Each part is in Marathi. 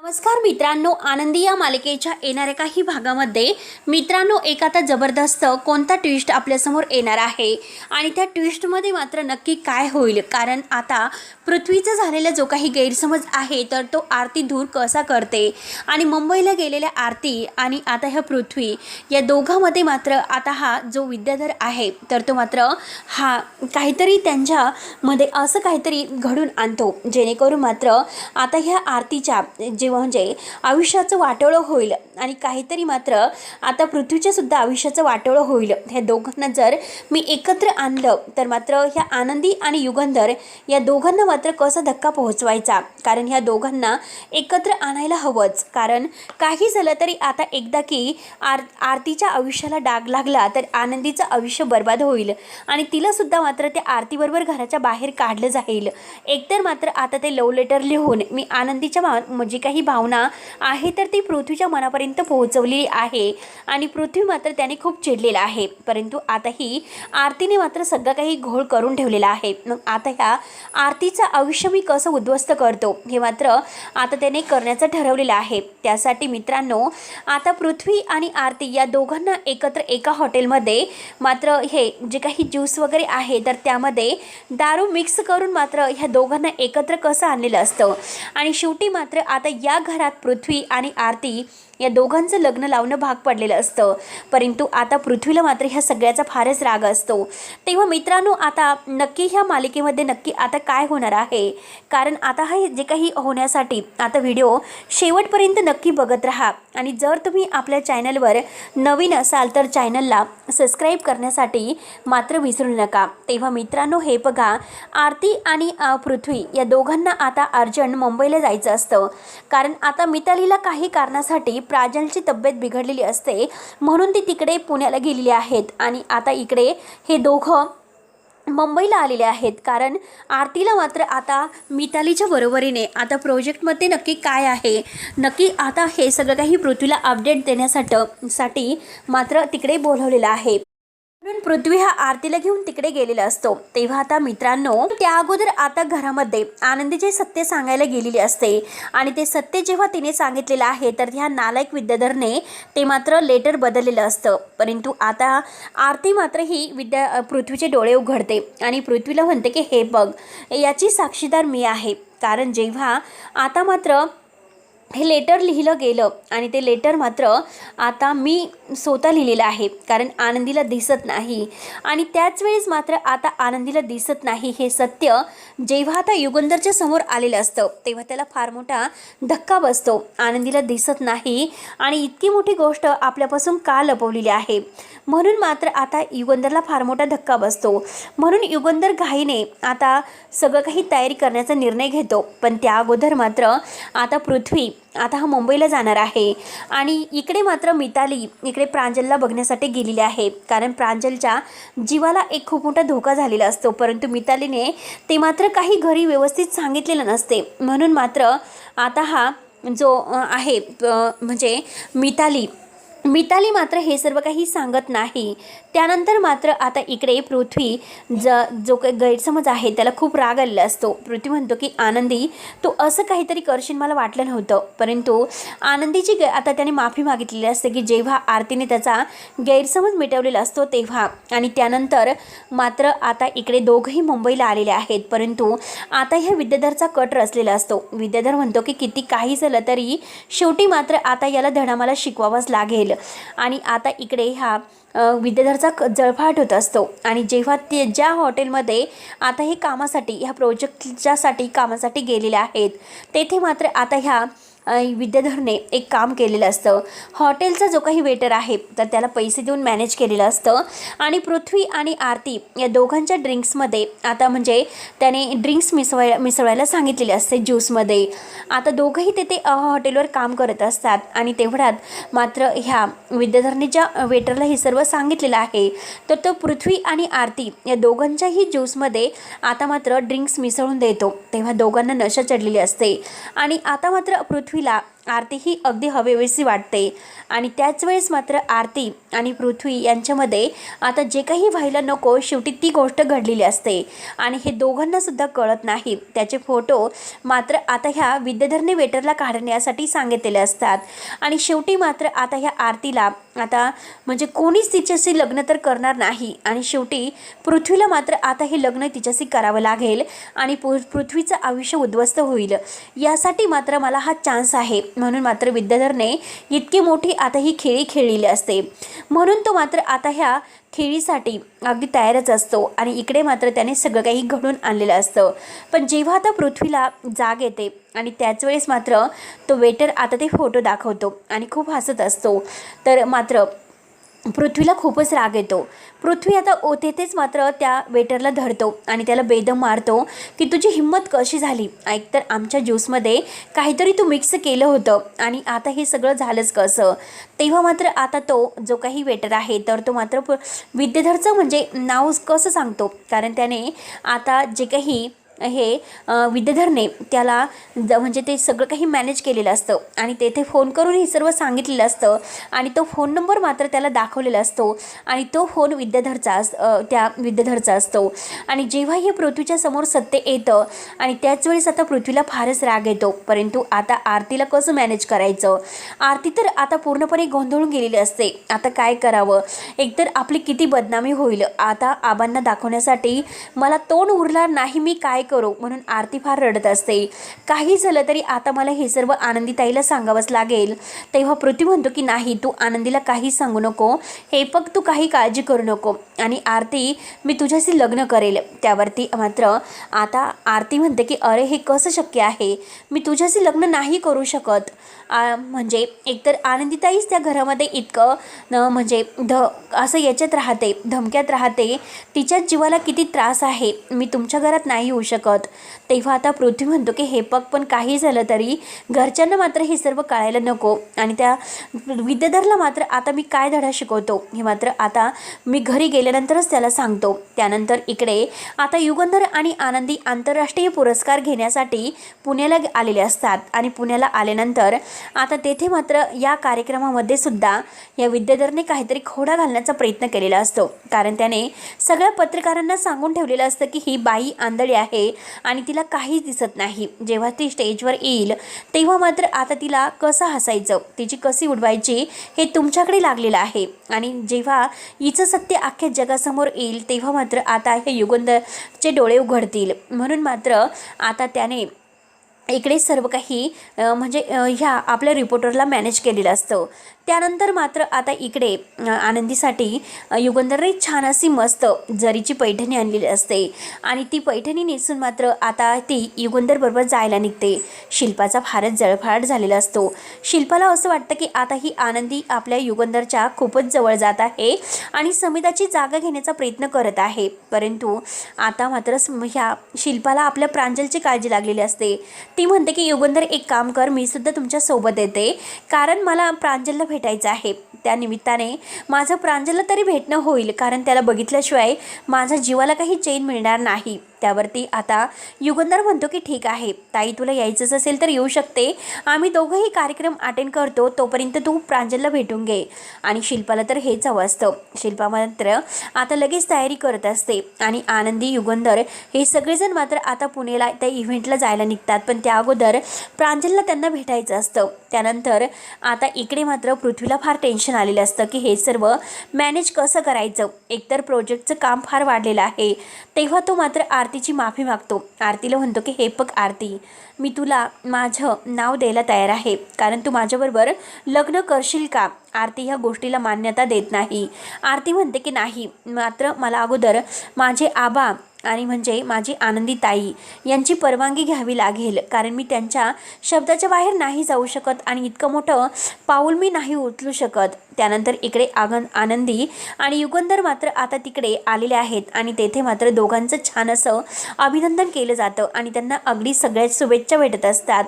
नमस्कार मित्रांनो, आनंदी या मालिकेच्या येणाऱ्या काही भागामध्ये मित्रांनो एक आता जबरदस्त कोणता ट्विस्ट आपल्यासमोर येणार आहे आणि त्या ट्विस्टमध्ये मात्र नक्की काय होईल, कारण आता पृथ्वीचा झालेला जो काही गैरसमज आहे तर तो आरती दूर कसा करते आणि मुंबईला गेलेल्या आरती आणि आता ह्या पृथ्वी या दोघांमध्ये मात्र आता हा जो विद्याधर आहे तर तो मात्र हा काहीतरी त्यांच्यामध्ये असं काहीतरी घडून आणतो जेणेकरून मात्र आता ह्या आरतीच्या म्हणजे आयुष्याचं वाटोळं होईल आणि काहीतरी मात्र आता पृथ्वीच्या सुद्धा आयुष्याचं वाटोळं होईल। ह्या दोघांना जर मी एकत्र आणलं तर मात्र ह्या आनंदी आणि युगंधर या दोघांना मात्र कसा धक्का पोहोचवायचा, कारण ह्या दोघांना एकत्र आणायला हवंच। कारण काही झालं तरी आता एकदा की आरतीच्या आयुष्याला डाग लागला तर आनंदीचं आयुष्य बर्बाद होईल आणि तिला सुद्धा मात्र त्या आरतीबरोबर घराच्या बाहेर काढलं जाईल। एकतर मात्र आता ते लव्ह लेटर लिहून मी आनंदीच्या जी काही भावना आहे तर ती पृथ्वीच्या मनापर्यंत पोहोचवली आहे आणि पृथ्वी मात्र त्याने खूप चिडलेला आहे, परंतु आता ही आरतीने मात्र सगळं काही घोळ करून ठेवलेला आहे। मग आता ह्या आरतीचं आयुष्य मी कसं उद्ध्वस्त करतो हे मात्र आता त्याने करण्याचं ठरवलेलं आहे। त्यासाठी मित्रांनो आता पृथ्वी आणि आरती या दोघांना एकत्र एका हॉटेलमध्ये मात्र हे जे काही ज्यूस वगैरे आहे तर त्यामध्ये दारू मिक्स करून मात्र ह्या दोघांना एकत्र कसं आणलेलं असतं आणि शेवटी मात्र आता या घरात पृथ्वी आणि आरती या दोघांचं लग्न लावणं भाग पडलेलं असतं, परंतु आता पृथ्वीला मात्र ह्या सगळ्याचा फारच राग असतो। तेव्हा मित्रांनो आता नक्की ह्या मालिकेमध्ये नक्की आता काय होणार आहे, कारण आता हे जे काही होण्यासाठी आता व्हिडिओ शेवटपर्यंत नक्की बघत राहा आणि जर तुम्ही आपल्या चॅनलवर नवीन असाल तर चॅनलला सबस्क्राईब करण्यासाठी मात्र विसरू नका। तेव्हा मित्रांनो हे बघा, आरती आणि पृथ्वी या दोघांना आता अर्जंट मुंबईला जायचं असतं, कारण आता मितालीला काही कारणासाठी प्राजलची तब्येत बिघडलेली असते म्हणून ती तिकडे पुण्याला गेलेली आहेत आणि आता इकडे हे दोघं मुंबईला आलेले आहेत, कारण आरतीला मात्र आता मितालीच्या बरोबरीने आता प्रोजेक्टमध्ये नक्की काय आहे नक्की आता हे सगळं काही पृथ्वीला अपडेट देण्यासाठी मात्र तिकडे बोलवलेलं आहे। म्हणून पृथ्वी हा आरतीला घेऊन तिकडे गेलेला असतो। तेव्हा आता मित्रांनो त्या अगोदर आता घरामध्ये आनंदीचे सत्य सांगायला गेलेली असते आणि ते सत्य जेव्हा तिने सांगितलेलं आहे तर ह्या नालायक विद्याधरने ते मात्र लेटर बदललेलं असतं, परंतु आता आरती मात्र ही पृथ्वीचे डोळे उघडते आणि पृथ्वीला म्हणते की हे बघ, याची साक्षीदार मी आहे, कारण जेव्हा आता मात्र हे लेटर लिहिलं गेलं आणि ते लेटर मात्र आता मी स्वतः लिहिलेलं आहे, कारण आनंदीला दिसत नाही आणि त्याच वेळेस मात्र आता आनंदीला दिसत नाही हे सत्य जेव्हा आता युगंधरच्या समोर आलेलं असतं तेव्हा त्याला फार मोठा धक्का बसतो। आनंदीला दिसत नाही आणि इतकी मोठी गोष्ट आपल्यापासून का लपवलेली आहे, म्हणून मात्र आता युगंधरला फार मोठा धक्का बसतो। म्हणून युगंधर घाईने आता सगळं काही तयारी करण्याचा निर्णय घेतो, पण त्या अगोदर मात्र आता पृथ्वी आता हा मुंबईला जाणार आहे आणि इकडे मात्र मिताली इकडे प्रांजलला बघण्यासाठी गेलेली आहे, कारण प्रांजलच्या जीवाला एक खूप मोठा धोका झालेला असतो, परंतु मितालीने ते मात्र काही घरी व्यवस्थित सांगितलेलं नसते, म्हणून मात्र आता हा जो आहे म्हणजे मिताली मात्र हे सर्व काही सांगत नाही। त्यानंतर मात्र आता इकडे पृथ्वी जो काही गैरसमज आहे त्याला खूप राग आलेला असतो। पृथ्वी म्हणतो की आनंदी, तू असं काहीतरी करशील मला वाटलं नव्हतं, परंतु आनंदीची आता त्याने माफी मागितलेली असते की जेव्हा आरतीने त्याचा गैरसमज मिटवलेला असतो तेव्हा, आणि त्यानंतर मात्र आता इकडे दोघंही मुंबईला आलेले आहेत, परंतु आता ह्या विद्याधरचा कट रचलेला असतो। विद्याधर म्हणतो की किती काही झालं तरी शेवटी मात्र आता याला धडा मला शिकवावाच लागेल आणि आता इकडे हा विद्याधरचा जळफाट होत असतो आणि जेव्हा ते ज्या हॉटेलमध्ये आता हे कामासाठी ह्या प्रोजेक्टच्यासाठी कामासाठी गेलेले आहेत तेथे मात्र आता ह्या विद्याधरने एक काम केलेलं असतं। हॉटेलचा जो काही वेटर आहे तर त्याला पैसे देऊन मॅनेज केलेलं असतं आणि पृथ्वी आणि आरती या दोघांच्या ड्रिंक्समध्ये आता म्हणजे त्याने ड्रिंक्स मिसळायला सांगितलेले असते ज्यूसमध्ये। आता दोघंही तेथे हॉटेलवर काम करत असतात आणि तेवढ्यात मात्र ह्या विद्याधरने ज्या वेटरला हे सर्व सांगितलेलं आहे तर तो पृथ्वी आणि आरती या दोघांच्याही ज्यूसमध्ये आता मात्र ड्रिंक्स मिसळून देतो। तेव्हा दोघांना नशा चढलेली असते आणि आता मात्र पृथ्वीला आरती ही अगदी हवेवीसी वाटते आणि त्याच वेळेस मात्र आरती आणि पृथ्वी यांच्यामध्ये आता जे काही व्हायला नको शेवटी ती गोष्ट घडलेली असते आणि हे दोघांना सुद्धा कळत नाही. त्याचे फोटो मात्र आता ह्या विद्याधरने वेटरला काढण्यासाठी सांगितलेले असतात आणि शेवटी मात्र आता ह्या आरतीला आता म्हणजे कोणीच तिच्याशी लग्न तर करणार नाही आणि शेवटी पृथ्वीला मात्र आता हे लग्न तिच्याशी करावं लागेल आणि पृथ्वीचं आयुष्य उद्ध्वस्त होईल. यासाठी मात्र मला हा चान्स आहे म्हणून मात्र विद्याधरने इतकी मोठी आता ही खेळी खेळलेली असते. म्हणून तो मात्र आता ह्या खेळीसाठी अगदी तयारच असतो आणि इकडे मात्र त्याने सगळं काही घडून आणलेलं असतं. पण जेव्हा आता पृथ्वीला जाग येते आणि त्याच वेळेस मात्र तो वेटर आता ते फोटो दाखवतो आणि खूप हसत असतो. तर मात्र पृथ्वीला खूपच राग येतो. पृथ्वी आता तेथेच मात्र त्या वेटरला धरतो आणि त्याला बेदम मारतो की तुझी हिंमत कशी झाली, ऐक तर आमच्या ज्यूसमध्ये काहीतरी तू मिक्स केलं होतं आणि आता हे सगळं झालंच कसं. तेव्हा मात्र आता तो जो काही वेटर आहे तर तो मात्र विद्याधरचं म्हणजे नाव कसं सांगतो, कारण त्याने आता जे काही हे विद्याधरने त्याला म्हणजे ते सगळं काही मॅनेज केलेलं असतं आणि तेथे फोन करून हे सर्व सांगितलेलं असतं आणि तो फोन नंबर मात्र त्याला दाखवलेला असतो आणि तो फोन त्या विद्याधरचा असतो. आणि जेव्हा हे पृथ्वीच्या समोर सत्य येतं आणि त्याच वेळेस आता पृथ्वीला फारच राग येतो. परंतु आता आरतीला कसं मॅनेज करायचं, आरती तर आता पूर्णपणे गोंधळून गेलेली असते. आता काय करावं, एकतर आपली किती बदनामी होईल, आता आबांना दाखवण्यासाठी मला तोंड उरणार नाही, मी काय करू, म्हणून आरती फार रडत असते. काही झालं तरी आता मला हे सर्व आनंदीताईला सांगावंच लागेल. तेव्हा पृथ्वी म्हणतो की नाही, तू आनंदीला काही सांगू नको, हे फक्त तू काही काळजी करू नको आणि आरती मी तुझ्याशी लग्न करेल. त्यावरती मात्र आता आरती म्हणते की अरे हे कसं शक्य आहे, मी तुझ्याशी लग्न नाही करू शकत. म्हणजे एकतर आनंदीताईच त्या घरामध्ये इतकं म्हणजे असं याच्यात राहते, धमक्यात राहते, तिच्याच जीवाला किती त्रास आहे, मी तुमच्या घरात नाही येऊ शकत. तेव्हा आता पृथ्वी म्हणतो की हे पण काही झालं तरी घरच्यांना मात्र हे सर्व कळायला नको आणि त्या विद्याधरला मात्र आता मी काय धडा शिकवतो हे मात्र आता मी घरी गेल्यानंतरच त्याला सांगतो. त्यानंतर इकडे आता युगंधर आणि आनंदी आंतरराष्ट्रीय पुरस्कार घेण्यासाठी पुण्याला आलेले असतात आणि पुण्याला आल्यानंतर आता तेथे मात्र या कार्यक्रमामध्ये सुद्धा या विद्याधरने काहीतरी खोडा घालण्याचा प्रयत्न केलेला असतो, कारण त्याने सगळ्या पत्रकारांना सांगून ठेवलेलं असतं की ही बाई आंधळी आहे आणि तिला काहीच दिसत नाही. जेव्हा ती स्टेजवर येईल तेव्हा मात्र आता तिला कसं हसायचं, तिची कशी उडवायची हे तुमच्याकडे लागलेलं आहे आणि जेव्हा हिचं सत्य अख्ख्या जगासमोर येईल तेव्हा मात्र आता हे युगंधरचे डोळे उघडतील. म्हणून मात्र आता त्याने इकडे सर्व काही म्हणजे ह्या आपल्या रिपोर्टरला मॅनेज केलेलं असतं. त्यानंतर मात्र आता इकडे आनंदीसाठी युगंधरने छान अशी मस्त जरीची पैठणी आणलेली असते आणि ती पैठणी नेसून मात्र आता ती युगंधरबरोबर जायला निघते. शिल्पाचा फारच जळफाट झालेला असतो. शिल्पाला असं वाटतं की आता ही आनंदी आपल्या युगंधरच्या खूपच जवळ जात आहे आणि समिताची जागा घेण्याचा प्रयत्न करत आहे. परंतु आता मात्र ह्या शिल्पाला आपल्या प्रांजलची काळजी लागलेली असते. ती म्हणते की युगंधर एक काम कर, मी सुद्धा तुमच्या सोबत येते, कारण मला प्रांजलला भेटायचं आहे. त्या निमित्ताने माझं प्रांजलला तरी भेटणं होईल, कारण त्याला बघितल्याशिवाय माझ्या जीवाला काही चैन मिळणार नाही. त्यावरती आता युगंधर म्हणतो की ठीक आहे ताई, तुला यायचंच असेल तर येऊ शकते, आम्ही दोघंही कार्यक्रम अटेंड करतो, तोपर्यंत तू प्रांजलला भेटून घे. आणि शिल्पाला तर हेच हवं असतं. शिल्पा मात्र आता लगेच तयारी करत असते आणि आनंदी युगंधर हे सगळेजण मात्र आता पुण्याला त्या इव्हेंटला जायला निघतात. पण त्या अगोदर प्रांजलला त्यांना भेटायचं असतं. त्यानंतर आता इकडे मात्र पृथ्वीला फार टेन्शन आलेलं असतं की हे सर्व मॅनेज कसं करायचं. एकतर प्रोजेक्टचं काम फार वाढलेलं आहे. तेव्हा तो मात्र आरतीची माफी मागतो. आरतीला म्हणतो की हे बघ आरती, मी तुला माझं नाव द्यायला तयार आहे, कारण तू माझ्याबरोबर लग्न करशील का. आरती ह्या गोष्टीला मान्यता देत नाही. आरती म्हणते की नाही, मात्र मला अगोदर माझे आबा आणि म्हणजे माझी आनंदी ताई यांची परवानगी घ्यावी लागेल, कारण मी त्यांच्या शब्दाच्या बाहेर नाही जाऊ शकत आणि इतकं मोठं पाऊल मी नाही उचलू शकत. त्यानंतर इकडे आनंदी आणि युगंधर मात्र आता तिकडे आलेले आहेत आणि तेथे मात्र दोघांचं छान असं अभिनंदन केलं जातं आणि त्यांना अगदी सगळ्यात शुभेच्छा भेटत असतात.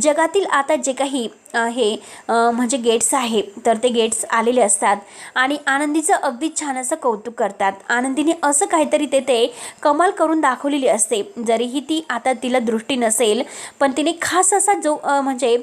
जगातील आता जे काही हे म्हणजे गेट्स आहे तर ते गेट्स आलेले असतात आणि आनंदीचं अगदी छान असं कौतुक करतात. आनंदीने असं काहीतरी ते कमाल करून दाखवलेली असते, जरीही ती आता तिला दृष्टी नसेल पण तिने खास असा जो म्हणजे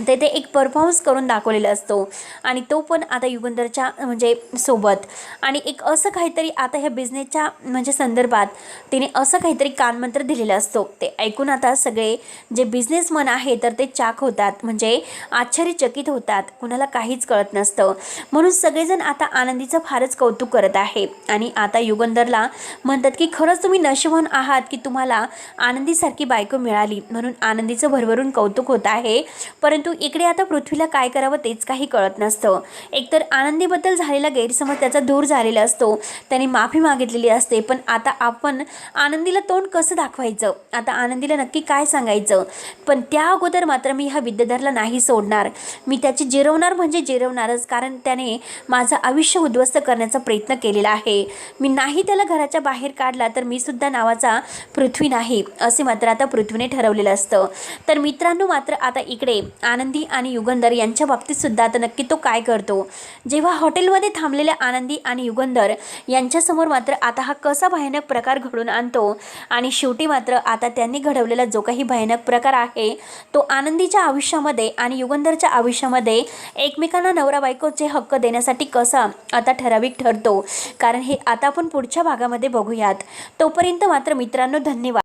तेथे एक परफॉर्मन्स करून दाखवलेला असतो आणि तो पण आता युगंधरच्या म्हणजे सोबत आणि एक असं काहीतरी आता ह्या बिझनेसच्या म्हणजे संदर्भात तिने असं काहीतरी कानमंत्र दिलेला असतो. ते ऐकून आता सगळे जे बिझनेसमन आहे तर ते चाक होतात, म्हणजे आश्चर्यचकित होतात, कुणाला काहीच कळत नसतं. म्हणून सगळेजण आता आनंदीचं फारच कौतुक करत आहे आणि आता युगंधरला म्हणतात की खरंच तुम्ही नशीबवान आहात की तुम्हाला आनंदीसारखी बायको मिळाली. म्हणून आनंदीचं भरभरून कौतुक होत आहे. परंतु इकडे आता पृथ्वीला काय करावं तेच काही कळत नसतं. एकतर आनंदीबद्दल झालेला गैरसमज त्याचा दूर झालेला असतो, त्याने माफी मागितलेली असते, पण आता आपण आनंदीला तोंड कसं दाखवायचं, आता आनंदीला नक्की काय सांगायचं. पण त्या अगोदर मात्र मी ह्या विद्याधरला नाही सोडणार, मी त्याची जिरवणार म्हणजे जिरवणारच, कारण त्याने माझं आयुष्य उद्ध्वस्त करण्याचा प्रयत्न केलेला आहे. मी नाही त्याला घराच्या बाहेर काढला तर मी सुद्धा नावाचा पृथ्वी नाही, असे मात्र आता पृथ्वीने ठरवलेलं असतं. तर मित्रांनो मात्र आता इकडे आनंदी आणि युगंधर यांच्या बाबतीत सुद्धा आता नक्की तो काय करतो. जेव्हा हॉटेलमध्ये थांबलेल्या आनंदी आणि युगंधर यांच्यासमोर मात्र आता हा कसा भयानक प्रकार घडून आणतो आणि शेवटी मात्र आता त्यांनी घडवलेला जो काही भयानक प्रकार आहे तो आनंदीच्या आयुष्यामध्ये आणि युगंधरच्या आयुष्यामध्ये एकमेकांना नवरा बायकोचे हक्क देण्यासाठी कसा आता ठराविक ठरतो, कारण हे आता आपण पुढच्या भागामध्ये बघूयात. तोपर्यंत मात्र मित्रांनो धन्यवाद.